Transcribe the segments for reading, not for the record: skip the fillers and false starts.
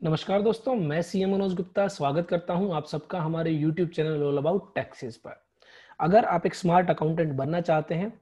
नमस्कार दोस्तों, मैं सीएम मनोज गुप्ता स्वागत करता हूं आप सबका हमारे YouTube channel all about taxes पर। अगर आप एक स्मार्ट अकाउंटेंट बनना चाहते हैं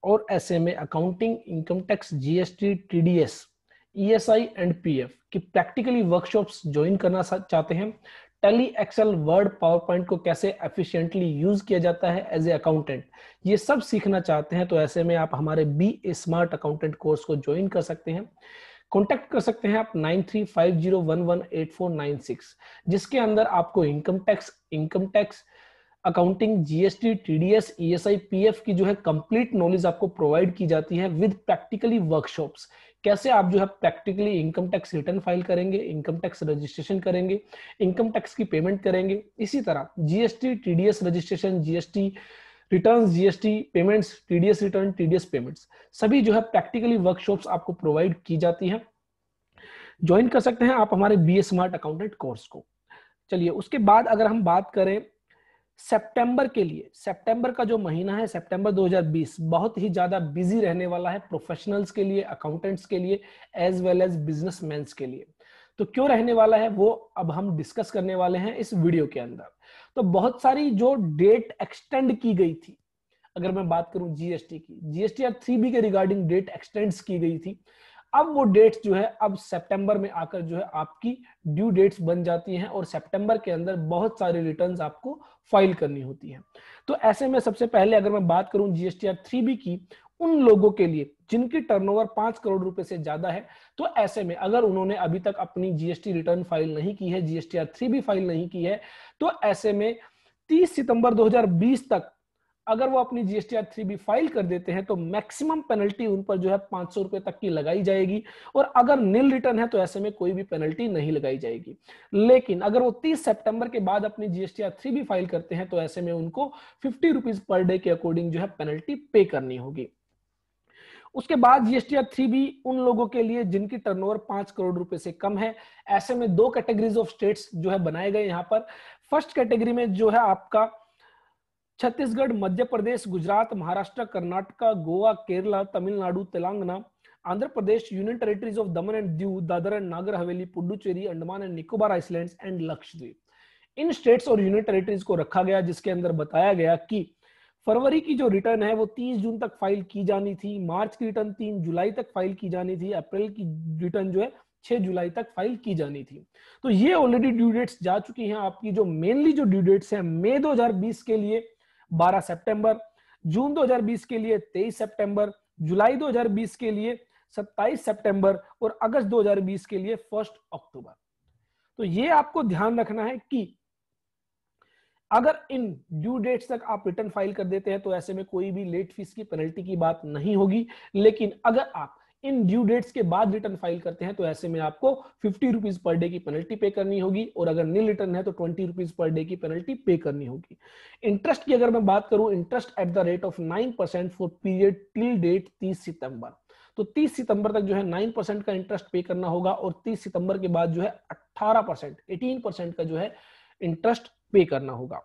और ऐसे में accounting, income tax, GST, TDS, ESI and PF की प्रैक्टिकली वर्कशॉप्स ज्वाइन करना चाहते हैं, Tally, Excel, Word, PowerPoint को कैसे एफिशिएंटली यूज किया जाता है एज ए अकाउंटेंट, ये सब सीखना चाहते हैं तो ऐसे में आप हमारे बी ए स्मार्ट अकाउंटेंट कोर्स को ज्वाइन कर सकते हैं। कॉन्टैक्ट कर सकते हैं आप 9350118496, जिसके अंदर आपको income tax, accounting, GST, TDS, ESI, PF की जो है कंप्लीट नॉलेज आपको प्रोवाइड की जाती है विद प्रैक्टिकली वर्कशॉप्स। कैसे आप जो है practically income tax return file करेंगे, इनकम टैक्स रजिस्ट्रेशन करेंगे, इनकम टैक्स की पेमेंट करेंगे, इसी तरह GST, TDS registration, GST returns, GST payments, TDS return, TDS payments, सभी जो है प्रैक्टिकली वर्कशॉप्स आपको प्रोवाइड की जाती हैं। ज्वाइन कर सकते हैं आप हमारे बी ए स्मार्ट अकाउंटेंट कोर्स को। चलिए, उसके बाद अगर हम बात करें सितंबर के लिए, सितंबर का जो महीना है, सितंबर 2020 बहुत ही ज्यादा बिजी रहने वाला है प्रोफेशनल्स के लिए, अकाउंटेंट्स के लिए, एज वेल एज बिजनेसमैन के लिए। तो क्यों रहने वाला है वो अब हम डिस्कस करने वाले हैं इस वीडियो के अंदर। तो बहुत सारी जो डेट एक्सटेंड की गई थी, अगर मैं बात करूं जीएसटी की, जीएसटीआर 3B के रिगार्डिंग डेट एक्सटेंड्स की गई थी। अब वो डेट्स जो है अब सितंबर में आकर जो है आपकी ड्यू डेट्स बन जाती हैं और सितंबर के अंदर बहुत सारी रिटर्न्स आपको फाइल करनी होती हैं। तो ऐसे में सबसे पहले अगर मैं बात करूं जीएसटीआर 3B की, उन लोगों के लिए जिनकी टर्नओवर 5 करोड़ रुपए से ज्यादा है, तो ऐसे में अगर उन्होंने अभी तक अपनी जीएसटी रिटर्न फाइल नहीं की है, जीएसटीआर 3B फाइल नहीं की है, तो ऐसे में 30 सितंबर 2020 तक अगर वो अपनी जीएसटीआर 3B फाइल कर देते हैं तो मैक्सिमम पेनल्टी उन पर जो है 500 रुपए तक की लगाई जाएगी। और अगर नील रिटर्न है तो ऐसे में कोई भी पेनल्टी नहीं लगाई जाएगी। लेकिन अगर वो 30 सितंबर के बाद अपनी जीएसटीआर 3B फाइल करते हैं तो ऐसे में उनको 50 रुपीज पर डे के अकॉर्डिंग जो है पेनल्टी पे करनी होगी। उसके बाद जीएसटीआर 3B उन लोगों के लिए जिनकी टर्नओवर 5 करोड़ रुपए से कम है। ऐसे में दो कैटेगरीज ऑफ स्टेट्स जो है बनाए गए यहाँ पर। फर्स्ट कैटेगरी में जो है आपका Chhattisgarh, Madhya Pradesh, Gujarat, Maharashtra, Karnataka, Goa, Kerala, Tamil Nadu, Telangana, Andhra Pradesh, union territories of Daman and Diu, Dadar and Nagar Haveli, Puducherry, Andaman and Nicobar islands and Lakshadweep. In states और यूनियन टेरिटरीज को रखा गया, जिसके अंदर बताया गया कि फरवरी की जो रिटर्न है वो 30 जून तक फाइल की जानी थी, मार्च की रिटर्न 3 जुलाई तक फाइल की जानी थी, अप्रैल की रिटर्न जो है 6 जुलाई तक फाइल की जानी थी। तो ये ऑलरेडी ड्यू डेट्स जा चुकी हैं आपकी। जो मेनली जो ड्यू डेट्स हैं, मई 2020 के लिए 12 सितंबर, जून 2020 के लिए 23 सितंबर, जुलाई 2020 के लिए 27 सितंबर और अगस्त 2020 के लिए 1 अक्टूबर। तो ये आपको ध्यान रखना है कि अगर इन ड्यू डेट्स तक आप रिटर्न फाइल कर देते हैं तो ऐसे में कोई भी लेट फीस की पेनल्टी की बात नहीं होगी। लेकिन अगर आप इन ड्यू डेट्स के बाद रिटर्न फाइल करते हैं तो ऐसे में आपको 50 रुपीज पर डे की पेनल्टी पे करनी होगी और अगर नील रिटर्न है तो 20 रुपीज पर डे की पेनल्टी पे करनी होगी। इंटरेस्ट की अगर मैं बात करूं, interest at the rate of 9% for period till date 30 सितंबर। तो 30 सितंबर तक जो है 9% का इंटरेस्ट पे करना होगा और 30 सितंबर के बाद जो है 18% का जो है इंटरेस्ट पे करना होगा।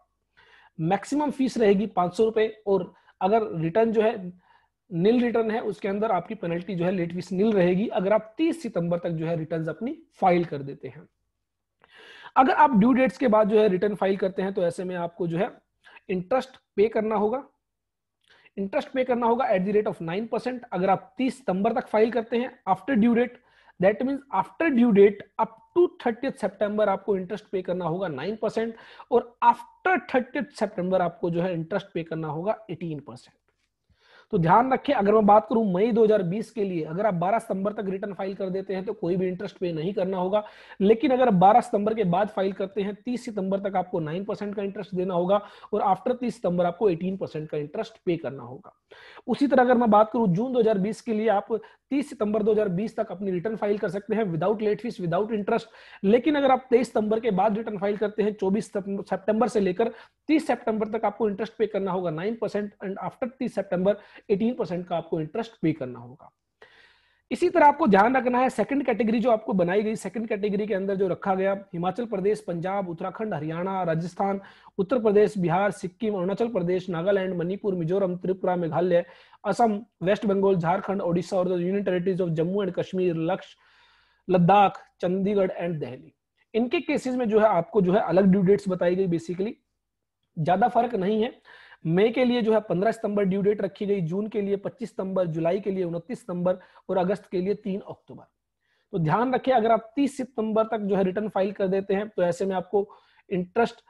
मैक्सिमम फीस रहेगी 500 रुपए और अगर रिटर्न जो है नील रिटर्न है उसके अंदर आपकी पेनल्टी जो है लेट फीस नील रहेगी अगर आप 30 सितंबर तक जो है रिटर्न अपनी फाइल कर देते हैं। अगर आप ड्यू डेट्स के बाद जो है रिटर्न फाइल करते हैं तो ऐसे में आपको जो है इंटरेस्ट पे करना होगा। इंटरेस्ट पे करना होगा एट द रेट ऑफ 9% अगर आप 30 सितंबर तक फाइल करते हैं after due date. That means after due date up to 30 सितंबर आपको इंटरेस्ट पे करना होगा 9% और आफ्टर 30 सितंबर आपको जो है इंटरेस्ट पे करना होगा 18%। तो ध्यान रखें, अगर मैं बात करूं मई 2020 के लिए, अगर आप 12 सितंबर तक रिटर्न फाइल कर देते हैं तो कोई भी इंटरेस्ट पे नहीं करना होगा। लेकिन अगर 12 सितंबर के बाद फाइल करते हैं 30 सितंबर तक आपको 9% का इंटरेस्ट देना होगा और आफ्टर 30 सितंबर आपको 18% का इंटरेस्ट पे करना होगा। उसी तरह अगर मैं बात करूं जून 2020 के लिए, आप 30 सितंबर 2020 तक अपनी रिटर्न फाइल कर सकते हैं without late fees, without interest. लेकिन अगर आप 23 सितंबर के बाद रिटर्न फाइल करते हैं 24 सितंबर से लेकर 30 सितंबर तक आपको इंटरेस्ट पे करना होगा 9% एंड आफ्टर 30 सितंबर 18% का आपको इंटरेस्ट पे करना होगा। इसी तरह आपको ध्यान रखना है सेकंड कैटेगरी जो आपको बनाई गई, सेकंड कैटेगरी के अंदर जो रखा गया हिमाचल प्रदेश, पंजाब, उत्तराखंड, हरियाणा, राजस्थान, उत्तर प्रदेश, बिहार, सिक्किम, अरुणाचल प्रदेश, नागालैंड, मणिपुर, मिजोरम, त्रिपुरा, मेघालय, असम, वेस्ट बंगाल, झारखंड, ओडिशा और union territories of Jammu and Kashmir, Ladakh, Chandigarh and Delhi. इनके केसेस में जो है आपको जो है अलग ड्यू डेट्स बताई गई, बेसिकली ज्यादा फर्क नहीं है। मई के लिए जो है 15 सितंबर ड्यू डेट रखी गई, जून के लिए 25 सितंबर, जुलाई के लिए 29 सितंबर और अगस्त के लिए 3 अक्टूबर। तो ध्यान रखें, अगर आप 30 सितंबर तक जो है रिटर्न फाइल कर देते हैं तो ऐसे में आपको इंटरेस्ट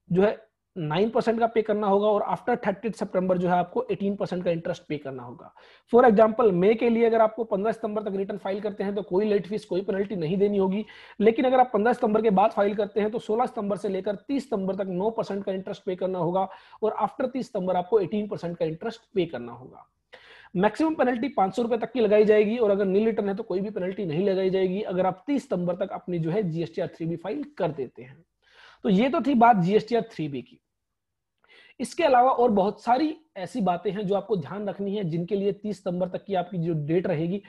जो है 9% का पे करना होगा और आफ्टर 30 सितंबर जो है आपको 18% का इंटरेस्ट पे करना होगा। फॉर एग्जांपल मई के लिए अगर आपको 15 सितंबर तक रिटर्न फाइल करते हैं तो कोई लेट फीस, कोई पेनल्टी नहीं देनी होगी। लेकिन अगर आप 15 सितंबर के बाद फाइल करते हैं तो 16 सितंबर से लेकर 30 सितंबर तक 9% का इंटरेस्ट पे करना होगा और आफ्टर 30 सितंबर आपको 18% का इंटरेस्ट पे करना होगा। मैक्सिमम पेनल्टी 500 रुपए तक की लगाई जाएगी और अगर नील रिटर्न है तो कोई भी पेनल्टी नहीं लगाई जाएगी अगर आप 30 सितंबर तक अपनी जो है जीएसटीआर 3B फाइल कर देते हैं। तो ये तो थी बात जीएसटीआर 3B की। इसके अलावा और बहुत सारी ऐसी बातें हैं जो आपको ध्यान रखनी है, जिनके लिए 30 सितंबर तक की आपकी जो डेट रहेगी।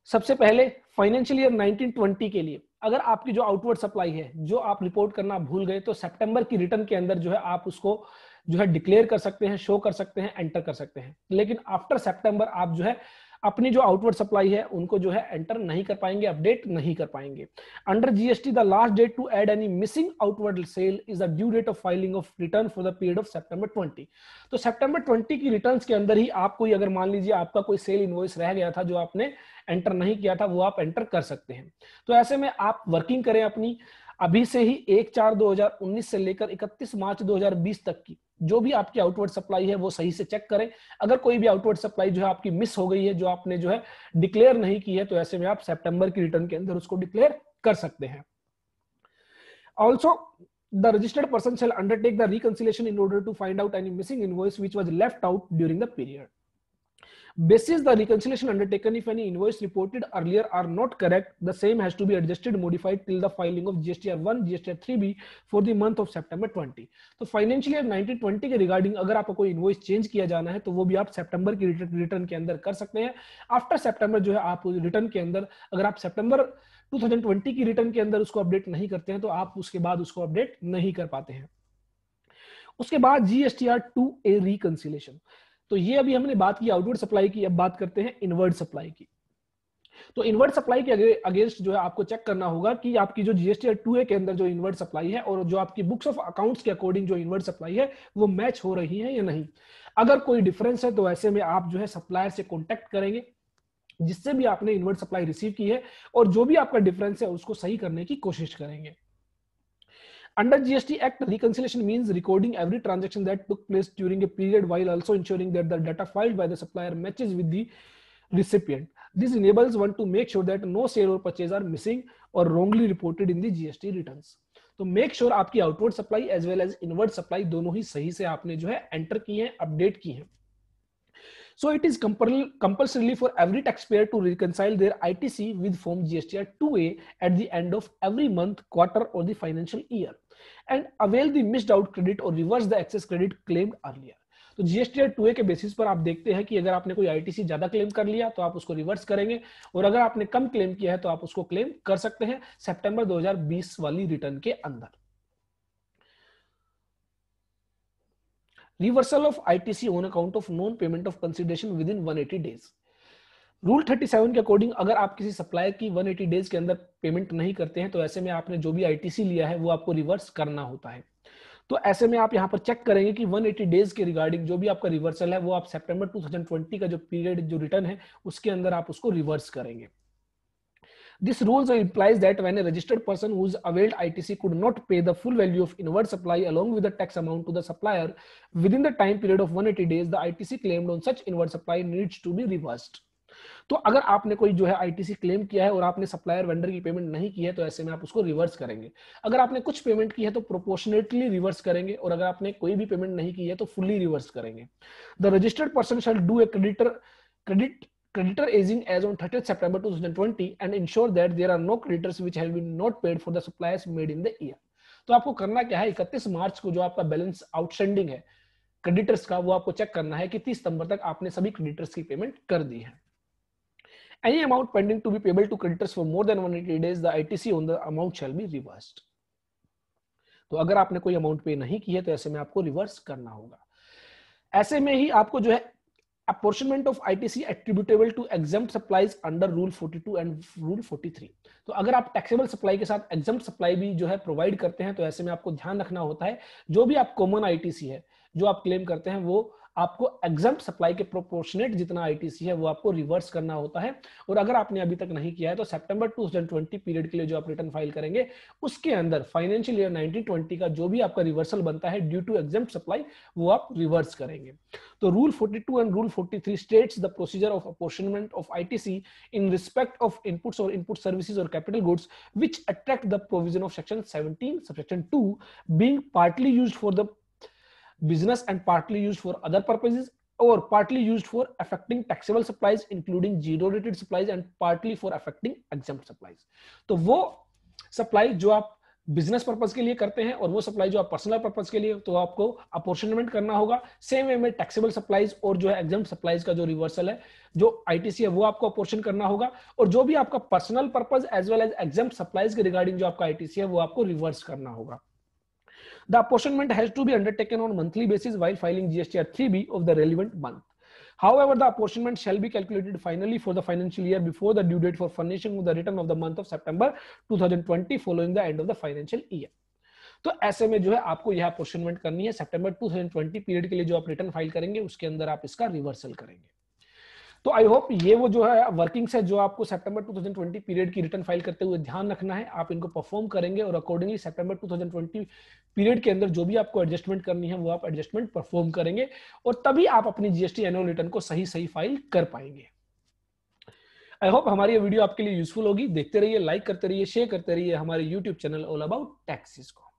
सबसे पहले फाइनेंशियल ईयर 1920 के लिए अगर आपकी जो आउटवर्ड सप्लाई है जो आप रिपोर्ट करना भूल गए तो सितंबर की रिटर्न के अंदर जो है आप उसको जो है डिक्लेयर कर सकते हैं, शो कर सकते हैं, एंटर कर सकते हैं। लेकिन आफ्टर सितंबर आप जो है अपनी जो आउटवर्ड सप्लाई है उनको जो है एंटर नहीं कर पाएंगे, अपडेट नहीं कर पाएंगे। Under GST the last date to add any missing outward sale is the due date of filing of return for the period of September 20। तो सितंबर 20 की रिटर्न्स के अंदर ही आप कोई, अगर मान लीजिए आपका कोई सेल इनवॉइस रह गया था जो आपने एंटर नहीं किया था, वो आप एंटर कर सकते हैं। तो ऐसे में आप वर्किंग करें अपनी अभी से ही 1/4/2019 से लेकर 31 मार्च 2020 तक की जो भी आपकी आउटवर्ड सप्लाई है वो सही से चेक करें। अगर कोई भी आउटवर्ड सप्लाई जो है आपकी मिस हो गई है, जो आपने जो है डिक्लेयर नहीं की है, तो ऐसे में आप सितंबर की रिटर्न के अंदर उसको डिक्लेयर कर सकते हैं। Also the registered person shall undertake the reconciliation in order to find out any missing invoice which was left out during the period. Basis the reconciliation undertaken, if any invoice reported earlier are not correct, the same has to be adjusted, modified till the filing of GSTR 1, GSTR 3B for the month of September 20. तो financial year 1920 के regarding अगर आपको कोई invoice change किया जाना है तो वो भी आप सितंबर की रिटर्न के अंदर कर सकते हैं। आफ्टर सितंबर जो है आप रिटर्न के अंदर, अगर आप सितंबर 2020 की रिटर्न के अंदर उसको अपडेट नहीं करते हैं तो आप उसके बाद उसको अपडेट नहीं कर पाते हैं। उसके बाद GSTR 2A रिकंसिलिएशन। तो ये अभी हमने बात की आउटवर्ड सप्लाई की, अब बात करते हैं इनवर्ड सप्लाई की। तो इनवर्ड सप्लाई के अगेंस्ट जो है आपको चेक करना होगा कि आपकी जो जीएसटीआर 2A के अंदर जो इनवर्ड सप्लाई है और जो आपकी बुक्स ऑफ अकाउंट्स के अकॉर्डिंग जो इनवर्ड सप्लाई है वो मैच हो रही है या नहीं। अगर कोई डिफरेंस है तो ऐसे में आप जो है सप्लायर से कॉन्टेक्ट करेंगे जिससे भी आपने इनवर्ड सप्लाई रिसीव की है और जो भी आपका डिफरेंस है उसको सही करने की कोशिश करेंगे। Under GST Act, reconciliation means recording every transaction that took place during a period while also ensuring that the data filed by the supplier matches with the recipient. This enables one to make sure that no sale or purchase are missing or wrongly reported in the GST returns. तो make sure आपकी outward supply as well as inward supply दोनों ही सही से आपने जो है enter की है, अपडेट की है। So it is compulsory for every taxpayer to reconcile their ITC with Form GSTR 2A at the end of every month, quarter or the financial year and avail the missed out credit or reverse the excess credit claimed earlier. तो GSTR 2A के basis पर आप देखते हैं कि अगर आपने कोई ITC ज्यादा क्लेम कर लिया तो आप उसको रिवर्स करेंगे और अगर आपने कम क्लेम किया है तो आप उसको क्लेम कर सकते हैं सितंबर 2020 वाली रिटर्न के अंदर। Reversal of ITC on account of non-payment of consideration within 180 days. Rule 37 के अकॉर्डिंग अगर आप किसी सप्लायर की 180 डेज के अंदर पेमेंट नहीं करते हैं तो ऐसे में आपने जो भी आईटीसी लिया है वो आपको रिवर्स करना होता है। तो ऐसे में आप यहाँ पर चेक करेंगे कि 180 डेज के रिगार्डिंग जो भी आपका रिवर्सल है वो आप सितंबर 2020 का जो पीरियड जो रिटर्न है उसके अंदर आप उसको रिवर्स करेंगे। This rule implies that when a registered person whose availed ITC could not pay the full value of inward supply along with the tax amount to the supplier within the time period of 180 days, the ITC claimed on such inward supply needs to be reversed. तो अगर आपने कोई जो है ITC claim किया है और आपने सप्लायर वेंडर की पेमेंट नहीं की है तो ऐसे में आप उसको रिवर्स करेंगे। अगर आपने कुछ पेमेंट की है तो प्रोपोर्शनेटली रिवर्स करेंगे और अगर आपने कोई भी पेमेंट नहीं की है तो फुल्ली रिवर्स करेंगे। The registered person shall do a creditor aging as on 30th September 2020 and ensure that there are no creditors which have been not paid for the supplies made in the year. तो आपको करना क्या है, 31 मार्च को जो आपका balance outstanding है creditors का वो आपको चेक करना है कि 30 सितंबर तक आपने सभी क्रेडिटर्स की पेमेंट कर दी है। Any amount pending to be payable to creditors for more than 180 days, the ITC on the amount shall be reversed. तो अगर आपने कोई अमाउंट पे नहीं की है तो ऐसे में आपको रिवर्स करना होगा। ऐसे में ही आपको जो है apportionment of ITC attributable to exempt supplies under rule 42 and rule 43। तो अगर आप टैक्सेबल सप्लाई के साथ exempt सप्लाई भी जो है प्रोवाइड करते हैं तो ऐसे में आपको ध्यान रखना होता है जो भी आप कॉमन ITC है जो आप क्लेम करते हैं वो आपको एग्जम्प्ट सप्लाई के प्रोपोर्शनेट जितना आईटीसी है वो आपको रिवर्स करना होता है। और अगर आपने अभी तक नहीं किया है तो सितंबर 2020 पीरियड के लिए जो आप रिटर्न फाइल करेंगे उसके अंदर फाइनेंशियल ईयर 1920 का जो भी आपका रिवर्सल बनता है ड्यू टू एग्जम्प्ट सप्लाई वो आप रिवर्स करेंगे। तो rule 42 and rule 43 states the procedure of apportionment of ITC in respect of inputs और इनपुट सर्विसेज और capital goods which attract the provision of section 17 subsection 2 being partly used for the business and partly used for other purposes or partly used for affecting taxable supplies including zero rated supplies and partly for affecting exempt supplies। तो वो supply जो आप business purpose के लिए करते हैं और वो सप्लाई जो आप पर्सनल पर्पस के लिए तो आपको अपॉर्शनमेंट करना होगा। सेम वे में टैक्सेबल सप्लाईज और जो है एग्जम्प्ट सप्लाईज का जो रिवर्सल है जो आईटीसी है वो आपको अपॉर्शन करना होगा और जो भी आपका personal purpose as well as exempt supplies के रिगार्डिंग जो आपका आईटीसी है वो आपको रिवर्स करना होगा। The apportionment has to be undertaken on monthly basis while filing GSTR 3B of the relevant month. However, the apportionment shall be calculated finally for the financial year before the due date for furnishing of the return of the month of September 2020 following the end of the financial year। तो ऐसे में जो है आपको यह apportionment करनी है सितंबर 2020 period के लिए जो आप रिटर्न फाइल करेंगे उसके अंदर आप इसका रिवर्सल करेंगे। तो आई होप ये वो जो है वर्किंग्स है जो आपको सितंबर 2020 पीरियड की रिटर्न फाइल करते हुए ध्यान रखना है। आप इनको परफॉर्म करेंगे और अकॉर्डिंगली सितंबर 2020 पीरियड के अंदर जो भी आपको एडजस्टमेंट करनी है वो आप एडजस्टमेंट परफॉर्म करेंगे और तभी आप अपनी जीएसटी एनुअल रिटर्न को सही फाइल कर पाएंगे। आई होप हमारी ये वीडियो आपके लिए यूजफुल होगी। देखते रहिए, लाइक करते रहिए, शेयर करते रहिए हमारे YouTube channel all about taxes को।